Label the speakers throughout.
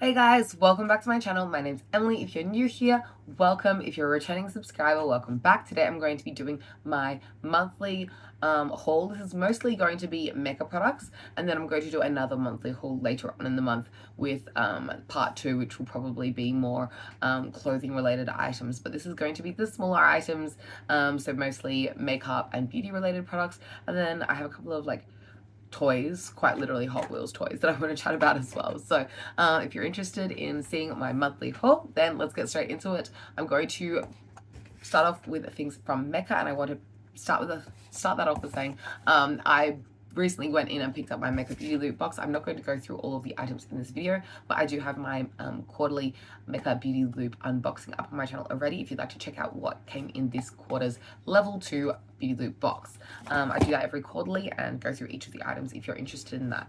Speaker 1: Hey guys, welcome back to my channel. My name's Emily. If you're new here, welcome. If you're a returning subscriber, welcome back. Today I'm going to be doing my monthly haul. This is mostly going to be Mecca products, and then I'm going to do another monthly haul later on in the month with part 2, which will probably be more clothing related items. But this is going to be the smaller items, so mostly makeup and beauty related products. And then I have a couple of toys, quite literally Hot Wheels toys, that I want to chat about as well. So if you're interested in seeing my monthly haul, then let's get straight into it. I'm going to start off with things from Mecca, and I want to start that off with saying I recently went in and picked up my Mecca Beauty Loot box. I'm not going to go through all of the items in this video, but I do have my quarterly Mecca Beauty Loop unboxing up on my channel already if you'd like to check out what came in this quarter's level 2 Beauty Loop box. I do that every quarterly and go through each of the items if you're interested in that.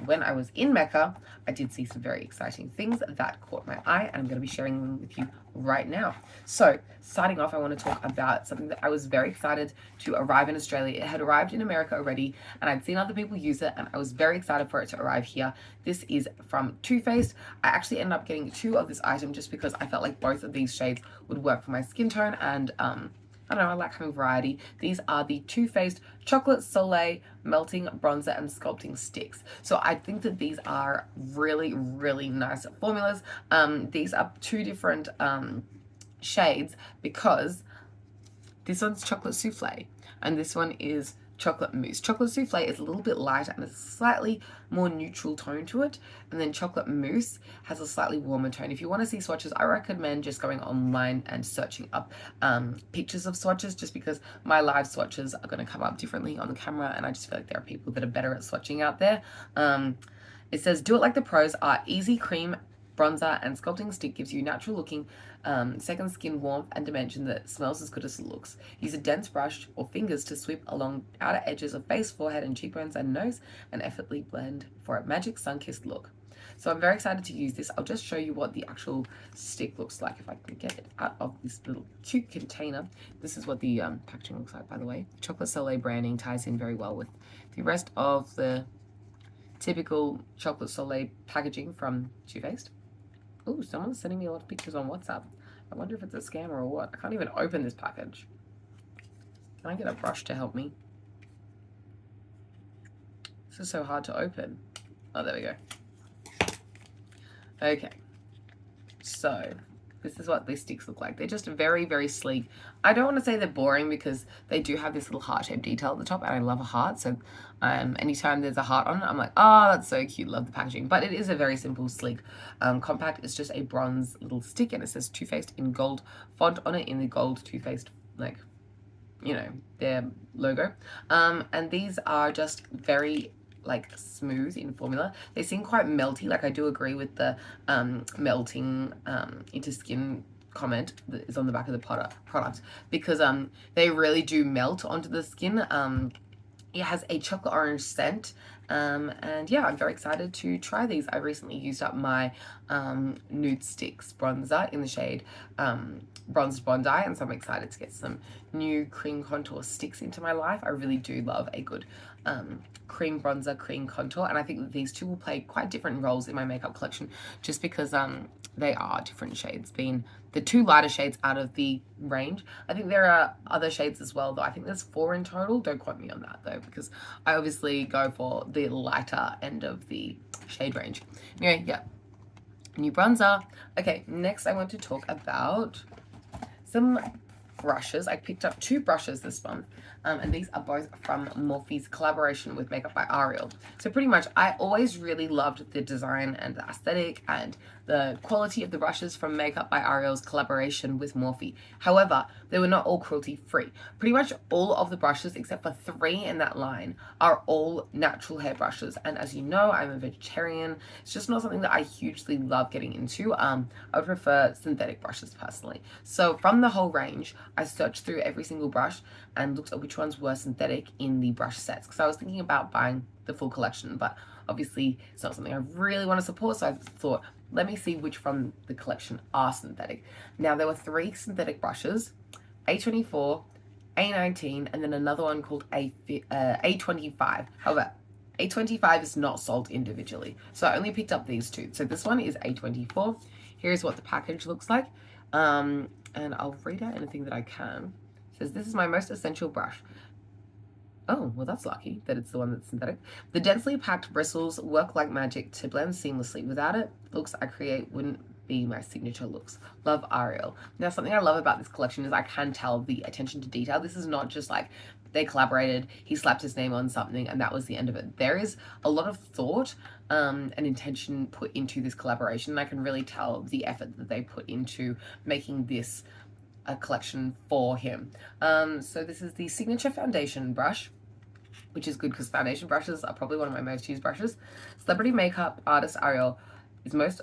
Speaker 1: When I was in Mecca, I did see some very exciting things that caught my eye, and I'm going to be sharing them with you right now. So starting off, I want to talk about something that I was very excited to arrive in Australia. It had arrived in America already, and I'd seen other people use it, and I was very excited for it to arrive here. This is from Too Faced. I actually ended up getting 2 of this item just because I felt like both of these shades would work for my skin tone, and I don't know, I like having variety. These are the Too Faced Chocolate Soleil Melting Bronzer and Sculpting Sticks. So I think that these are really, really nice formulas. These are 2 different shades because this one's Chocolate Souffle and this one is Chocolate Mousse. Chocolate Souffle is a little bit lighter and a slightly more neutral tone to it, and then Chocolate Mousse has a slightly warmer tone. If you want to see swatches, I recommend just going online and searching up pictures of swatches, just because my live swatches are going to come up differently on the camera, and I just feel like there are people that are better at swatching out there. It says, do it like the pros. Our easy cream bronzer and sculpting stick gives you natural looking second skin warmth and dimension that smells as good as it looks. Use a dense brush or fingers to sweep along outer edges of face, forehead, and cheekbones and nose, and effortlessly blend for a magic sun-kissed look. So I'm very excited to use this. I'll just show you what the actual stick looks like if I can get it out of this little cute container. This is what the packaging looks like, by the way. Chocolate Soleil branding ties in very well with the rest of the typical Chocolate Soleil packaging from Too Faced. Oh, someone's sending me a lot of pictures on WhatsApp. I wonder if it's a scam or what. I can't even open this package. Can I get a brush to help me? This is so hard to open. Oh, there we go. Okay. So, this is what these sticks look like. They're just very, very sleek. I don't want to say they're boring because they do have this little heart-shaped detail at the top, and I love a heart. So anytime there's a heart on it, I'm like, oh, that's so cute. Love the packaging. But it is a very simple, sleek, compact. It's just a bronze little stick, and it says Too Faced in gold font on it, in the gold Too Faced, their logo. And these are just very smooth in formula. They seem quite melty. I do agree with the melting into skin comment that is on the back of the product because they really do melt onto the skin. It has a chocolate orange scent, and yeah, I'm very excited to try these. I recently used up my Nude Sticks bronzer in the shade Bronzed Bondi, and so I'm excited to get some new cream contour sticks into my life. I really do love a good cream bronzer, cream contour, and I think that these 2 will play quite different roles in my makeup collection just because they are different shades, being the 2 lighter shades out of the range. I think there are other shades as well, though. I think there's 4 in total. Don't quote me on that, though, because I obviously go for the lighter end of the shade range. Anyway, yeah. New bronzer. Okay, next I want to talk about some brushes. I picked up 2 brushes this month, and these are both from Morphe's collaboration with Makeup by Ariel. So pretty much I always really loved the design and the aesthetic and the quality of the brushes from Makeup by Ariel's collaboration with Morphe. However, they were not all cruelty free. Pretty much all of the brushes except for 3 in that line are all natural hair brushes, and as you know, I'm a vegetarian. It's just not something that I hugely love getting into. I would prefer synthetic brushes personally. So from the whole range, I searched through every single brush and looked at which ones were synthetic in the brush sets, because I was thinking about buying the full collection, but obviously it's not something I really want to support, so I thought, let me see which from the collection are synthetic. Now, there were 3 synthetic brushes, A24, A19, and then another one called A25. However, A25 is not sold individually, so I only picked up these two. So this one is A24. Here's what the package looks like, and I'll read out anything that I can. It says, this is my most essential brush. Oh, well, that's lucky that it's the one that's synthetic. The densely packed bristles work like magic to blend seamlessly. Without it, looks I create wouldn't be my signature looks. Love, Ariel. Now, something I love about this collection is I can tell the attention to detail. This is not just like they collaborated, he slapped his name on something, and that was the end of it. There is a lot of thought and intention put into this collaboration, and I can really tell the effort that they put into making this a collection for him. So this is the signature foundation brush, which is good because foundation brushes are probably one of my most used brushes. Celebrity makeup artist Ariel is most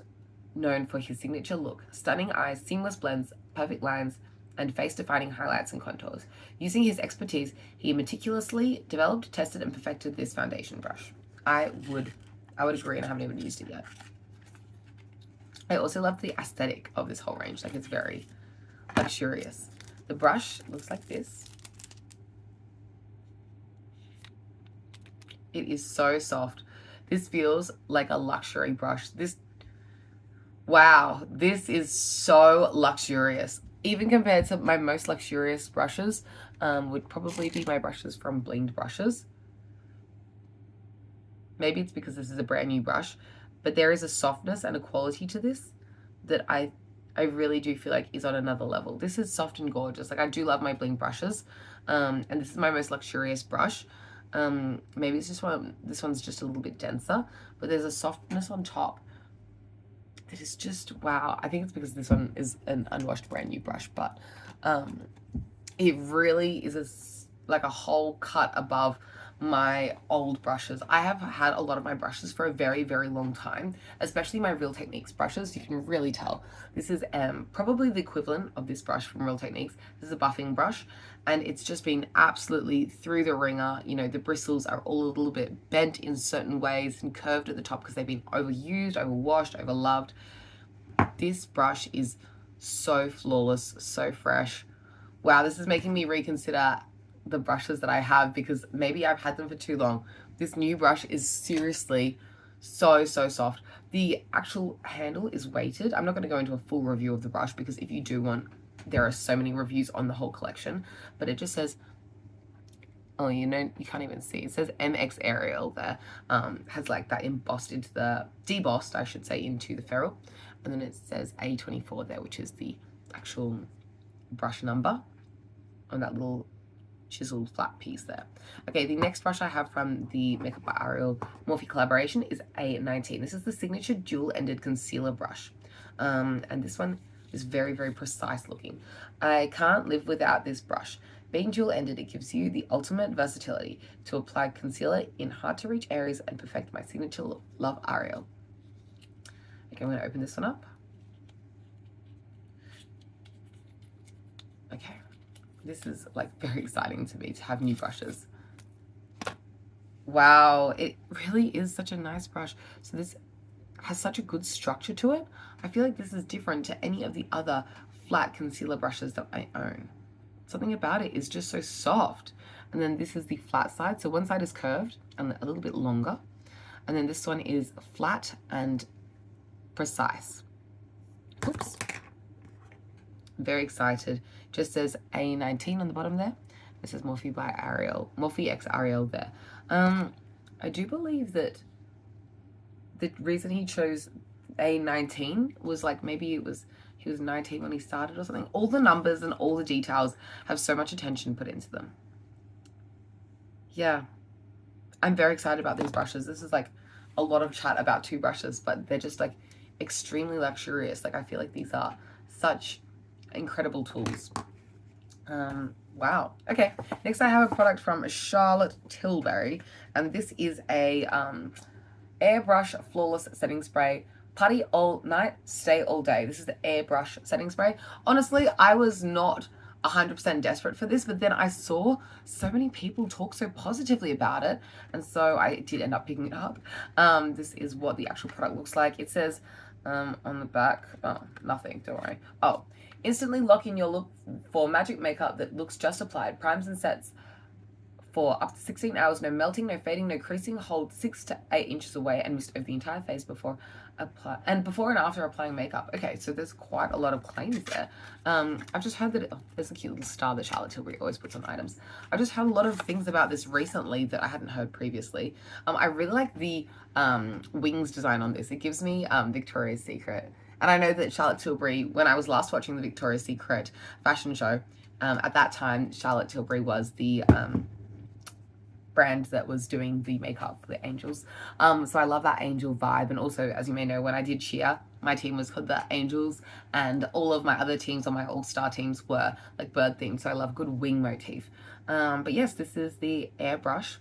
Speaker 1: known for his signature look: stunning eyes, seamless blends, perfect lines, and face-defining highlights and contours. Using his expertise, he meticulously developed, tested, and perfected this foundation brush. I would agree, and I haven't even used it yet. I also love the aesthetic of this whole range. Like, it's very luxurious. The brush looks like this. It is so soft. This feels like a luxury brush. Wow, this is so luxurious. Even compared to my most luxurious brushes, would probably be my brushes from Blinged Brushes. Maybe it's because this is a brand new brush, but there is a softness and a quality to this that I really do feel like is on another level. This is soft and gorgeous. Like, I do love my bling brushes, and this is my most luxurious brush. Maybe it's just this one's just a little bit denser, but there's a softness on top that is just wow. I think it's because this one is an unwashed brand new brush, but it really is like a whole cut above my old brushes. I have had a lot of my brushes for a very, very long time, especially my Real Techniques brushes. You can really tell. This is probably the equivalent of this brush from Real Techniques. This is a buffing brush, and it's just been absolutely through the ringer. You know, the bristles are all a little bit bent in certain ways and curved at the top because they've been overused, overwashed, overloved. This brush is so flawless, so fresh. Wow, this is making me reconsider the brushes that I have because maybe I've had them for too long. This new brush is seriously so soft. The actual handle is weighted. I'm not going to go into a full review of the brush because if you do want, there are so many reviews on the whole collection, but it just says, oh, you know, you can't even see. It says MX Ariel there. Has like that embossed into the, debossed, I should say, into the ferrule. And then it says A24 there, which is the actual brush number on that little chiseled flat piece there. Okay, the next brush I have from the Makeup by Ariel Morphe collaboration is A19. This is the signature dual-ended concealer brush. And this one is very, very precise looking. I can't live without this brush. Being dual-ended, it gives you the ultimate versatility to apply concealer in hard-to-reach areas and perfect my signature look. Love, Ariel. Okay, I'm going to open this one up. Okay. This is like very exciting to me to have new brushes. Wow, it really is such a nice brush. So this has such a good structure to it. I feel like this is different to any of the other flat concealer brushes that I own. Something about it is just so soft. And then this is the flat side. So one side is curved and a little bit longer. And then this one is flat and precise. Oops. Very excited. Just says A19 on the bottom there. This is Morphe by Ariel, Morphe x Ariel there. I do believe that the reason he chose A19 was like maybe it was he was 19 when he started or something. All the numbers and all the details have so much attention put into them. Yeah, I'm very excited about these brushes. This is like a lot of chat about two brushes, but they're just like extremely luxurious. Like, I feel like these are such incredible tools. Wow. Okay, next I have a product from Charlotte Tilbury, and this is a airbrush flawless setting spray. Party all night, stay all day. This is the airbrush setting spray. Honestly, I was not 100% desperate for this, but then I saw so many people talk so positively about it, and so I did end up picking it up. This is what the actual product looks like. It says on the back, oh, nothing, don't worry. Oh, instantly lock in your look for magic makeup that looks just applied, primes and sets for up to 16 hours, no melting, no fading, no creasing, hold 6 to 8 inches away and mist over the entire face before and after applying makeup. Okay, so there's quite a lot of claims there. I've just heard that there's a cute little star that Charlotte Tilbury always puts on items. I've just heard a lot of things about this recently that I hadn't heard previously. I really like the wings design on this. It gives me Victoria's Secret. And I know that Charlotte Tilbury, when I was last watching the Victoria's Secret fashion show, at that time, Charlotte Tilbury was the brand that was doing the makeup for the angels. So I love that angel vibe. And also, as you may know, when I did cheer, my team was called the Angels, and all of my other teams on my all-star teams were like bird themed. So I love a good wing motif. But yes, this is the Airbrush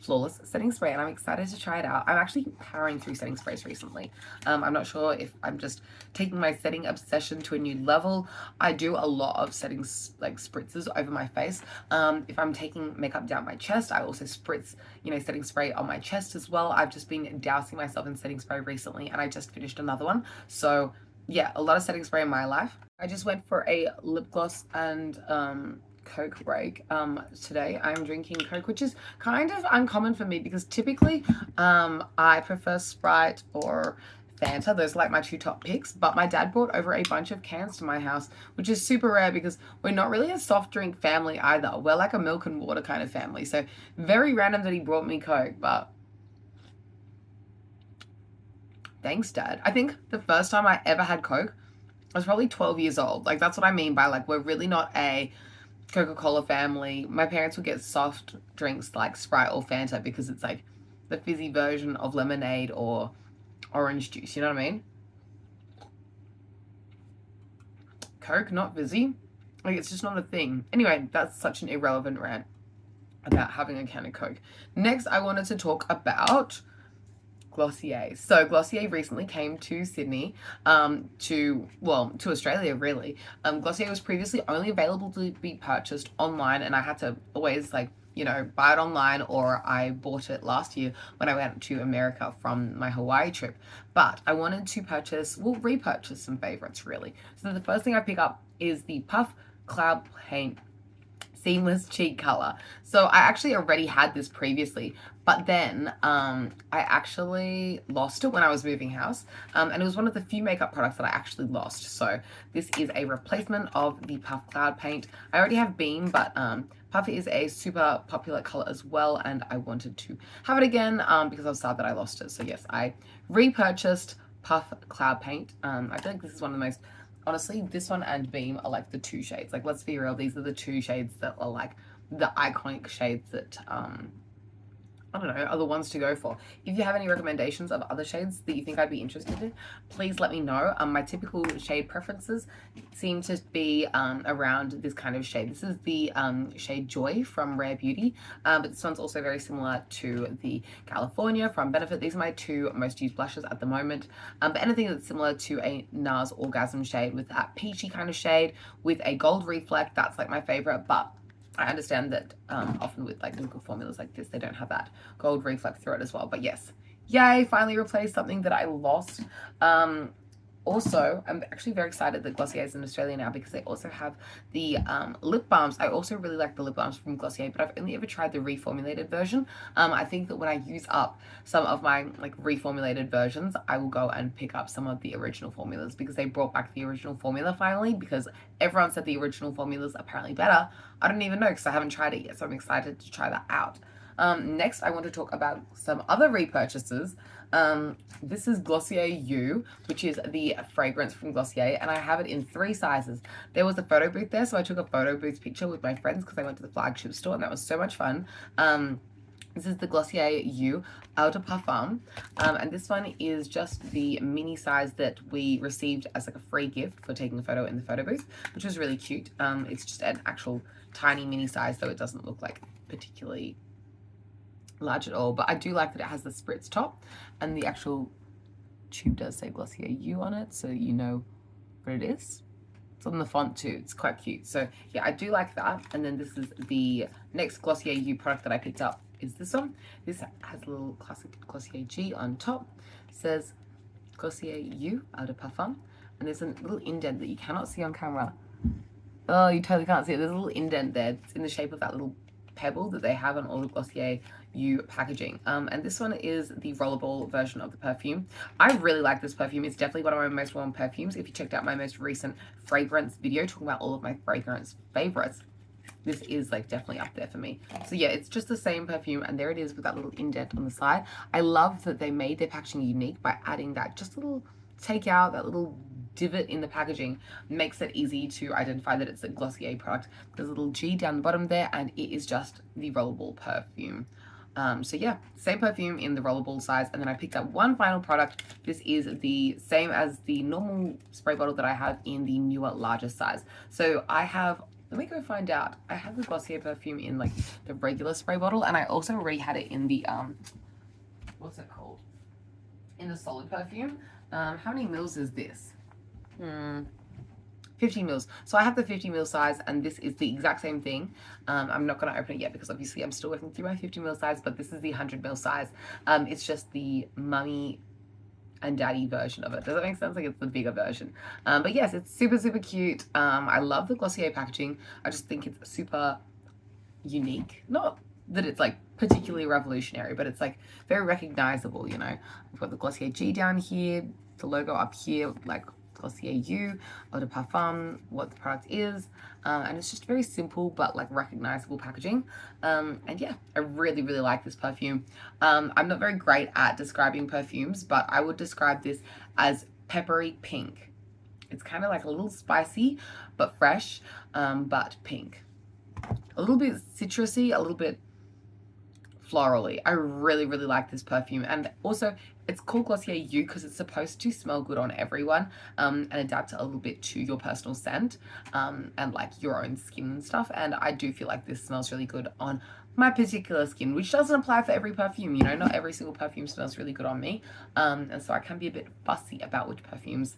Speaker 1: Flawless setting spray, and I'm excited to try it out. I'm actually powering through setting sprays recently. I'm not sure if I'm just taking my setting obsession to a new level. I do a lot of setting like spritzes over my face. If I'm taking makeup down my chest, I also spritz, setting spray on my chest as well. I've just been dousing myself in setting spray recently, and I just finished another one. So yeah, a lot of setting spray in my life. I just went for a lip gloss and Coke break. Today I'm drinking Coke, which is kind of uncommon for me because typically I prefer Sprite or Fanta. Those are like my two top picks, but my dad brought over a bunch of cans to my house, which is super rare because we're not really a soft drink family either. We're like a milk and water kind of family. So very random that he brought me Coke, but thanks, Dad. I think the first time I ever had Coke, I was probably 12 years old. Like, that's what I mean by like, we're really not a Coca-Cola family. My parents would get soft drinks like Sprite or Fanta because it's like the fizzy version of lemonade or orange juice, you know what I mean? Coke, not fizzy. Like, it's just not a thing. Anyway, that's such an irrelevant rant about having a can of Coke. Next, I wanted to talk about Glossier. So Glossier recently came to Sydney, to Australia really. Glossier was previously only available to be purchased online, and I had to always buy it online, or I bought it last year when I went to America from my Hawaii trip. But I wanted to repurchase some favorites really. So the first thing I pick up is the Puff Cloud Paint Seamless Cheek Color. So I actually already had this previously, but then I actually lost it when I was moving house, and it was one of the few makeup products that I actually lost. So this is a replacement of the Puff Cloud Paint. I already have Beam, but Puff is a super popular color as well, and I wanted to have it again because I was sad that I lost it. So yes, I repurchased Puff Cloud Paint. I feel like this is one of the most, honestly, this one and Beam are like the two shades. Like, let's be real, these are the two shades that are like the iconic shades that I don't know, are the ones to go for. If you have any recommendations of other shades that you think I'd be interested in, please let me know. My typical shade preferences seem to be around this kind of shade. This is the shade Joy from Rare Beauty, but this one's also very similar to the California from Benefit. These are my two most used blushes at the moment. But anything that's similar to a NARS Orgasm shade with that peachy kind of shade with a gold reflect, that's like my favorite. But I understand that often with like liquid formulas like this, they don't have that gold reflect through it as well. But yes, yay, finally replaced something that I lost. Also, I'm actually very excited that Glossier is in Australia now because they also have the lip balms. I also really like the lip balms from Glossier, but I've only ever tried the reformulated version. I think that when I use up some of my like reformulated versions, I will go and pick up some of the original formulas because they brought back the original formula finally, because everyone said the original formula is apparently better. I don't even know because I haven't tried it yet, so I'm excited to try that out. Next, I want to talk about some other repurchases. This is Glossier You, which is the fragrance from Glossier, and I have it in 3 sizes. There was a photo booth there, so I took a photo booth picture with my friends because I went to the flagship store, and that was so much fun. This is the Glossier You Eau de Parfum, and this one is just the mini size that we received as like a free gift for taking a photo in the photo booth, which was really cute. It's just an actual tiny mini size, though it doesn't look like particularly large at all, but I do like that it has the spritz top, and the actual tube does say Glossier You on it, so you know what it is. It's on the font too, it's quite cute. So yeah, I do like that. And then this is the next Glossier You product that I picked up, is this one. This has a little classic Glossier G on top. It says Glossier You Eau de Parfum, and there's a little indent that you cannot see on camera. Oh, you totally can't see it. There's a little indent there. It's in the shape of that little pebble that they have on all the Glossier U packaging. And this one is the rollerball version of the perfume. I really like this perfume. It's definitely one of my most worn perfumes. If you checked out my most recent fragrance video talking about all of my fragrance favorites, this is like definitely up there for me. So yeah, it's just the same perfume, and there it is with that little indent on the side. I love that they made their packaging unique by adding that just little take out, that little divot in the packaging. Makes it easy to identify that it's a Glossier product. There's a little G down the bottom there, and it is just the rollerball perfume. So yeah, same perfume in the rollerball size. And then I picked up one final product. This is the same as the normal spray bottle that I have in the newer, larger size. So I have, let me go find out. I have the Glossier perfume in like the regular spray bottle, and I also already had it in the, what's it called? In the solid perfume. How many mils is this? 50 mils. So I have the 50 mil size, and this is the exact same thing. I'm not going to open it yet because obviously I'm still working through my 50 mil size, but this is the 100 mil size. It's just the mummy and daddy version of it. Does that make sense? Like it's the bigger version. But yes, it's super, super cute. I love the Glossier packaging. I just think it's super unique. Not that it's like particularly revolutionary, but it's like very recognizable, you know. I've got the Glossier G down here, the logo up here, like Glossier U, Eau de Parfum, what the product is, and it's just very simple but like recognizable packaging. And yeah, I really, really like this perfume. I'm not very great at describing perfumes, but I would describe this as peppery pink. It's kind of like a little spicy but fresh, but pink. A little bit citrusy, a little bit florally. I really, really like this perfume. And also it's called Glossier U because it's supposed to smell good on everyone, and adapt a little bit to your personal scent, and like your own skin and stuff. And I do feel like this smells really good on my particular skin, which doesn't apply for every perfume, you know. Not every single perfume smells really good on me, and so I can be a bit fussy about which perfumes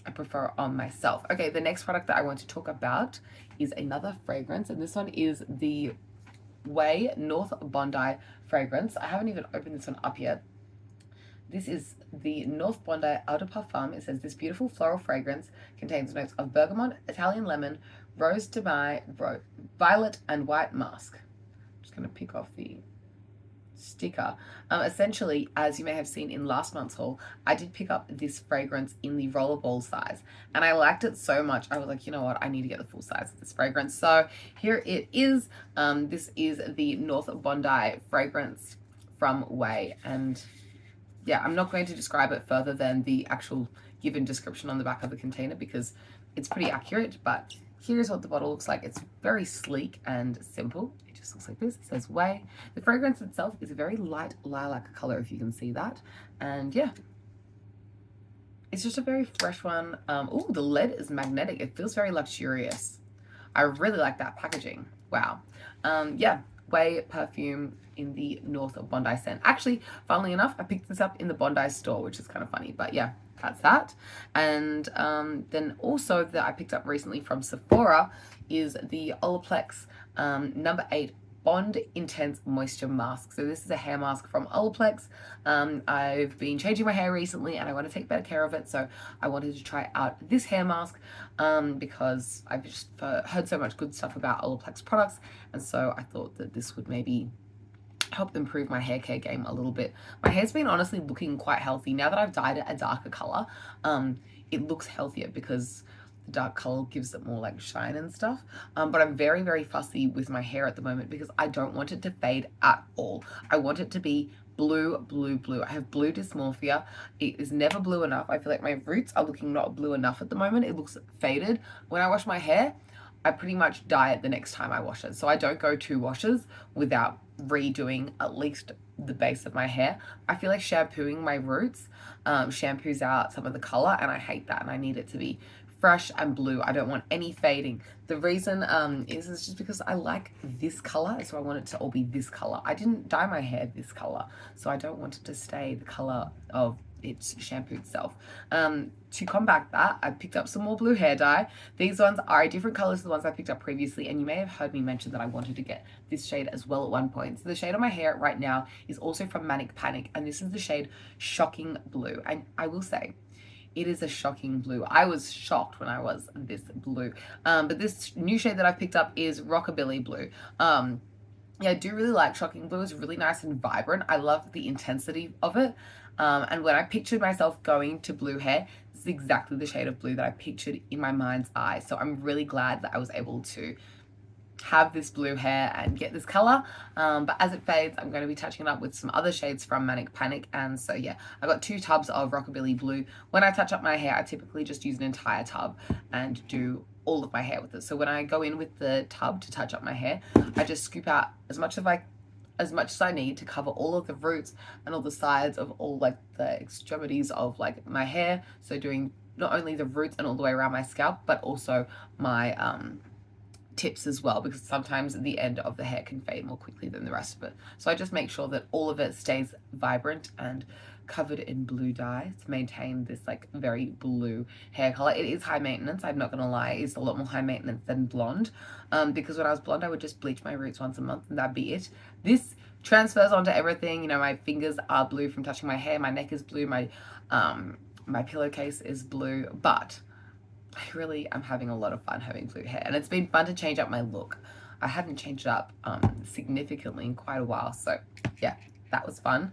Speaker 1: I prefer on myself. Okay, the next product that I want to talk about is another fragrance, and this one is the Ouai North Bondi fragrance. I haven't even opened this one up yet. This is the North Bondi Eau de Parfum. It says this beautiful floral fragrance contains notes of bergamot, Italian lemon, rose de mai, violet, and white musk. I'm just going to pick off the sticker. Essentially, as you may have seen in last month's haul, I did pick up this fragrance in the rollerball size, and I liked it so much I was like, you know what, I need to get the full size of this fragrance. So here it is. This is the North Bondi fragrance from Ouai, and yeah, I'm not going to describe it further than the actual given description on the back of the container because it's pretty accurate, but here's what the bottle looks like. It's very sleek and simple. It just looks like this. It says Ouai. The fragrance itself is a very light lilac color, if you can see that. And yeah, it's just a very fresh one. Oh, the lid is magnetic. It feels very luxurious. I really like that packaging. Wow. Yeah, Ouai perfume in the North of Bondi scent. Actually, funnily enough, I picked this up in the Bondi store, which is kind of funny, but yeah, that's that. And then also that I picked up recently from Sephora is the Olaplex number 8 Bond Intense Moisture Mask. So this is a hair mask from Olaplex. I've been changing my hair recently and I want to take better care of it, so I wanted to try out this hair mask because I've just heard so much good stuff about Olaplex products, and so I thought that this would maybe help improve my hair care game a little bit. My hair's been honestly looking quite healthy. Now that I've dyed it a darker color, it looks healthier because the dark color gives it more like shine and stuff. But I'm very, very fussy with my hair at the moment because I don't want it to fade at all. I want it to be blue, blue, blue. I have blue dysmorphia. It is never blue enough. I feel like my roots are looking not blue enough at the moment. It looks faded. When I wash my hair, I pretty much dye it the next time I wash it. So I don't go 2 washes without redoing at least the base of my hair. I feel like shampooing my roots shampoos out some of the color, and I hate that, and I need it to be fresh and blue. I don't want any fading. The reason is just because I like this color, so I want it to all be this color. I didn't dye my hair this color, so I don't want it to stay the color of its shampooed self. To combat that, I picked up some more blue hair dye. These ones are different colors to the ones I picked up previously, and you may have heard me mention that I wanted to get this shade as well at one point. So the shade on my hair right now is also from Manic Panic, and this is the shade Shocking Blue. And I will say, it is a shocking blue. I was shocked when I was this blue. But this new shade that I picked up is Rockabilly Blue. yeah, I do really like shocking blue. It's really nice and vibrant. I love the intensity of it. And when I pictured myself going to blue hair, this is exactly the shade of blue that I pictured in my mind's eye. So I'm really glad that I was able to have this blue hair and get this color. But as it fades, I'm going to be touching it up with some other shades from Manic Panic. And so yeah, I got 2 tubs of Rockabilly Blue. When I touch up my hair, I typically just use an entire tub and do all of my hair with it. So when I go in with the tub to touch up my hair, I just scoop out as much as I need to cover all of the roots and all the sides of all like the extremities of like my hair. So doing not only the roots and all the way around my scalp, but also my tips as well, because sometimes the end of the hair can fade more quickly than the rest of it. So I just make sure that all of it stays vibrant and covered in blue dye to maintain this like very blue hair color. It is high maintenance, I'm not gonna lie. It's a lot more high maintenance than blonde, because when I was blonde I would just bleach my roots once a month and that'd be it. This transfers onto everything. You know, my fingers are blue from touching my hair, my neck is blue, my pillowcase is blue, but I really am having a lot of fun having blue hair, and it's been fun to change up my look. I hadn't changed it up significantly in quite a while, so yeah, that was fun.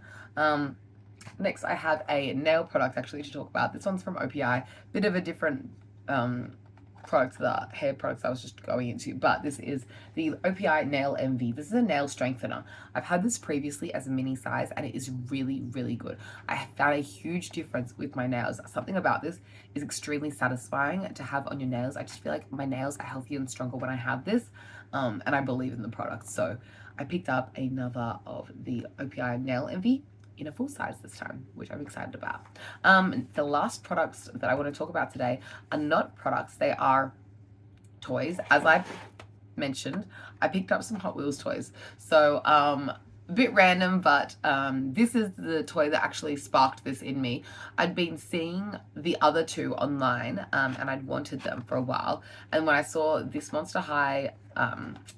Speaker 1: Next, I have a nail product actually to talk about. This one's from OPI, bit of a different product to the hair products I was just going into, but this is the OPI Nail MV. This is a nail strengthener. I've had this previously as a mini size and it is really, really good. I found a huge difference with my nails. Something about this is extremely satisfying to have on your nails. I just feel like my nails are healthier and stronger when I have this, and I believe in the product. So I picked up another of the OPI Nail MV in a full size this time, which I'm excited about. The last products that I want to talk about today are not products, they are toys. As I mentioned, I picked up some Hot Wheels toys. So a bit random, but this is the toy that actually sparked this in me. I'd been seeing the other 2 online, and I'd wanted them for a while. And when I saw this Monster High,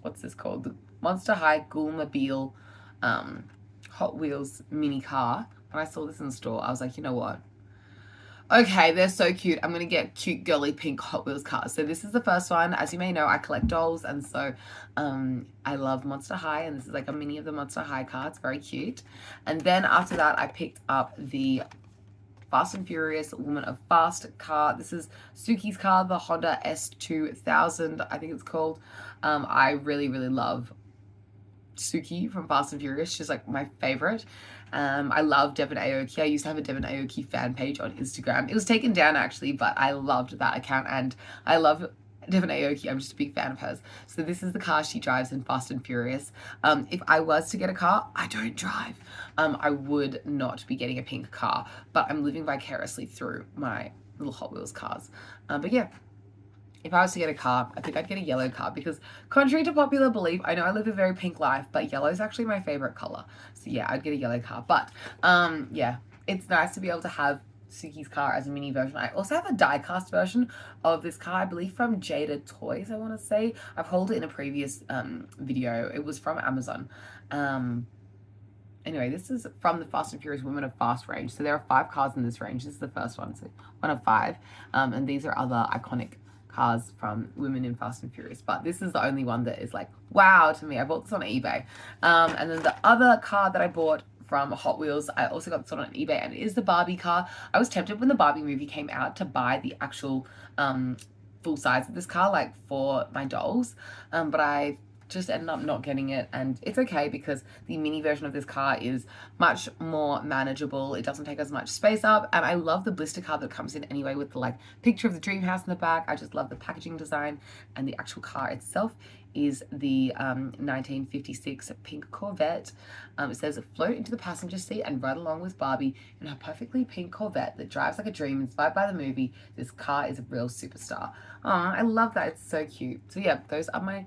Speaker 1: what's this called? The Monster High Ghoulmobile Hot Wheels mini car. When I saw this in the store, I was like, you know what? Okay, they're so cute. I'm going to get cute girly pink Hot Wheels cars. So this is the first one. As you may know, I collect dolls, and so I love Monster High, and this is like a mini of the Monster High car. It's very cute. And then after that, I picked up the Fast and Furious Woman of Fast car. This is Suki's car, the Honda S2000, I think it's called. I really, really love Suki from Fast and Furious. She's like my favorite. I love Devon Aoki. I used to have a Devon Aoki fan page on Instagram. It was taken down actually, but I loved that account, and I love Devon Aoki. I'm just a big fan of hers. So this is the car she drives in Fast and Furious. If I was to get a car, I don't drive. I would not be getting a pink car, but I'm living vicariously through my little Hot Wheels cars. But yeah, if I was to get a car, I think I'd get a yellow car, because contrary to popular belief, I know I live a very pink life, but yellow is actually my favorite color. So yeah, I'd get a yellow car. But yeah, it's nice to be able to have Suki's car as a mini version. I also have a die-cast version of this car, I believe from Jada Toys, I want to say. I've hauled it in a previous video. It was from Amazon. Anyway, this is from the Fast and Furious Women of Fast range. So there are 5 cars in this range. This is the first one, so 1 of 5. And these are other iconic cars from women in Fast and Furious, but this is the only one that is like wow to me. I bought this on eBay, and then the other car that I bought from Hot Wheels, I also got this one on eBay, and it is the Barbie car. I was tempted when the Barbie movie came out to buy the actual full size of this car, like for my dolls, but I just ended up not getting it, and it's okay because the mini version of this car is much more manageable. It doesn't take as much space up, and I love the blister card that comes in anyway with the like picture of the dream house in the back. I just love the packaging design, and the actual car itself is the 1956 pink Corvette. It says float into the passenger seat and ride along with Barbie in her perfectly pink Corvette that drives like a dream, inspired by the movie. This car is a real superstar. I love that. It's so cute. So yeah, those are my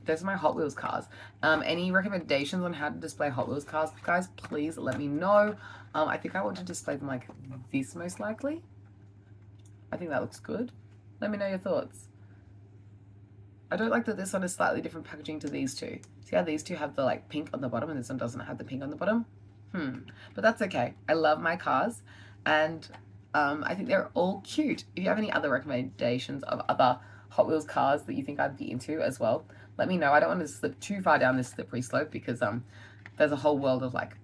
Speaker 1: Hot Wheels cars. Any recommendations on how to display Hot Wheels cars, guys, please let me know. I think I want to display them like this most likely. I think that looks good. Let me know your thoughts. I don't like that this one is slightly different packaging to these 2. See how these 2 have the like pink on the bottom and this one doesn't have the pink on the bottom? But that's okay. I love my cars, and I think they're all cute. If you have any other recommendations of other Hot Wheels cars that you think I'd be into as well, let me know. I don't want to slip too far down this slippery slope because there's a whole world of like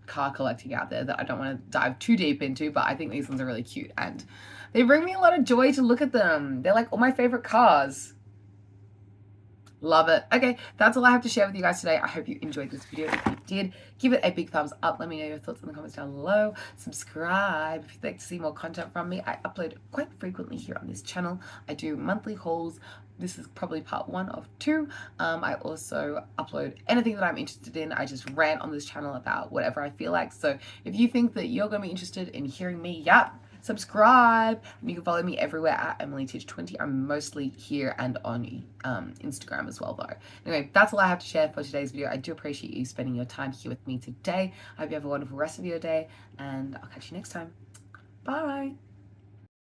Speaker 1: car collecting out there that I don't want to dive too deep into, but I think these ones are really cute and they bring me a lot of joy to look at them. They're like all my favorite cars. Love it. Okay, that's all I have to share with you guys today. I hope you enjoyed this video. If you did, give it a big thumbs up. Let me know your thoughts in the comments down below. Subscribe if you'd like to see more content from me. I upload quite frequently here on this channel. I do monthly hauls. This is probably part 1 of 2. I also upload anything that I'm interested in. I just rant on this channel about whatever I feel like. So if you think that you're going to be interested in hearing me, subscribe. And you can follow me everywhere at EmilyTeach20. I'm mostly here and on Instagram as well though. Anyway, that's all I have to share for today's video. I do appreciate you spending your time here with me today. I hope you have a wonderful rest of your day and I'll catch you next time. Bye.